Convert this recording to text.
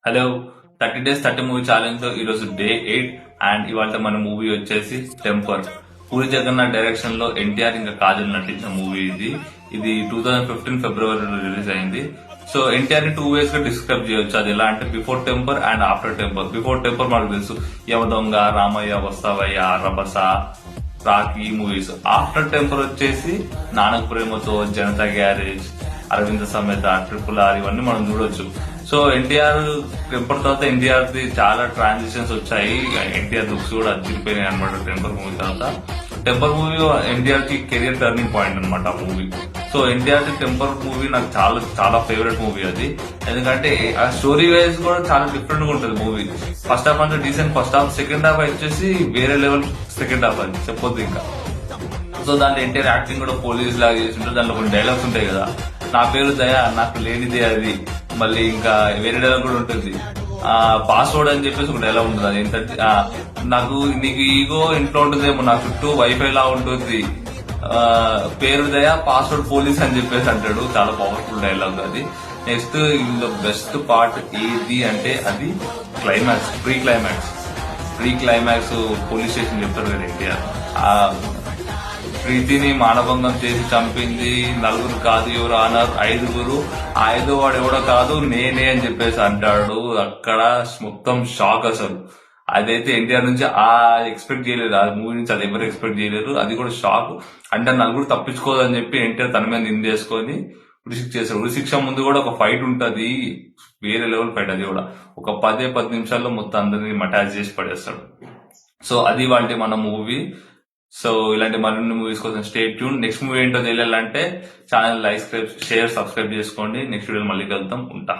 Hello 30 days 30 movie challenge లో ఈరోజు day 8 and ఇవాళ మన మూవీ వచ్చేసి టెంపర్. పూరి జగన్నాథ్ డైరెక్షన్ లో ఎన్టీఆర్ ఇంకా కాజల్ నటించిన మూవీ ఇది 2015 ఫిబ్రవరిలో రిలీజ్ అయింది. సో ఎన్టీఆర్ ని 2 ways గా డిస్క్రైబ్ చేయొచ్చు. అది ఎలా అంటే before temper and after temper. Before temper మనకు తెలుసు Yamadonga, Ramayya, Vastavayya, Rabhasa, Rakhi movies. After temper వచ్చేసి నానక్ ప్రేమతో, జనతా గ్యారేజ్, అరవింద సమేత, RRR ఇవన్నీ మనం చూడొచ్చు. సో ఎన్టీఆర్ టెంపర్ తర్వాత ఎన్టీఆర్ ది చాలా ట్రాన్సిషన్స్ వచ్చాయి. ఎన్టీఆర్ లుక్స్ కూడా అదిరిపోయినాయి అనమాట టెంపర్ మూవీ తర్వాత. టెంపర్ మూవీ ఎన్టీఆర్ కి కెరియర్ టర్నింగ్ పాయింట్ అనమాట ఆ movie. So NTR the temper movie నాకు చాలా చాలా ఫేవరెట్ మూవీ అది. ఎందుకంటే ఆ స్టోరీ వైజ్ కూడా చాలా డిఫరెంట్ గా ఉంటుంది మూవీ. ఫస్ట్ హాఫ్ అంటే decent first half, second half వచ్చేసి వేరే లెవెల్ సెకండ్ హాఫ్ అది చెప్పొద్దు ఇంకా. సో దాంట్లో ఎన్టీఆర్ యాక్టింగ్ కూడా పోలీస్ లాగా చేసి ఉంటుంది. దాంట్లో కొన్ని డైలాగ్స్ ఉంటాయి కదా, నా పేరు దయ, నాకు లేనిదే అది. మళ్ళీ ఇంకా వేరే డైలాగ్ కూడా ఉంటుంది, పాస్వర్డ్ అని చెప్పేసి ఒక డైలాగ్ ఉంటుంది. అది ఏంటంటే నాకు నీకు ఈగో ఇంట్లో ఉంటుందేమో, నా చుట్టూ వైఫై లా ఉంటుంది, పేరు దయ, పాస్వర్డ్ పోలీస్ అని చెప్పేసి అంటాడు. చాలా పవర్ఫుల్ డైలాగ్ అది. నెక్స్ట్ ఇందులో బెస్ట్ పార్ట్ ఏది అంటే అది climax, pre climax police station చెప్తారు కదా ఎన్టీఆర్. ప్రీతిని మానభంగం చేసి చంపింది నలుగురు కాదు, ఎవరు అన్నారు 5గురు, 5వ వాడు ఎవడో కాదు నేనే అని చెప్పేసి అంటాడు. అక్కడ మొత్తం షాక్ అసలు. అదైతే ఎన్టీఆర్ నుంచి ఎక్స్పెక్ట్ చేయలేదు, ఆ మూవీ నుంచి అది ఎవరు ఎక్స్పెక్ట్ చేయలేరు. అది కూడా షాక్. అంటే నలుగురు తప్పించుకోదని చెప్పి ఎన్టీఆర్ తన మీద నిందేసుకొని ఉరిశిక్ష చేశాడు. ఉరిశిక్ష ముందు కూడా ఒక ఫైట్ ఉంటది, వేరే లెవెల్ ఫైట్. అది కూడా ఒక 10 నిమిషాల్లో మొత్తం అందరినీ మటాచ్ చేసి పడేస్తాడు. సో అది వాళ్ళ మన మూవీ. సో ఇలాంటి మరిన్ని మూవీస్ కోసం స్టే ట్యూన్. నెక్స్ట్ మూవీ ఏంటో తెలియాలంటే ఛానల్ లైక్, షేర్, సబ్స్క్రైబ్ చేసుకోండి. నెక్స్ట్ వీడియో మళ్ళీ కలుద్దాం. ఉంటా.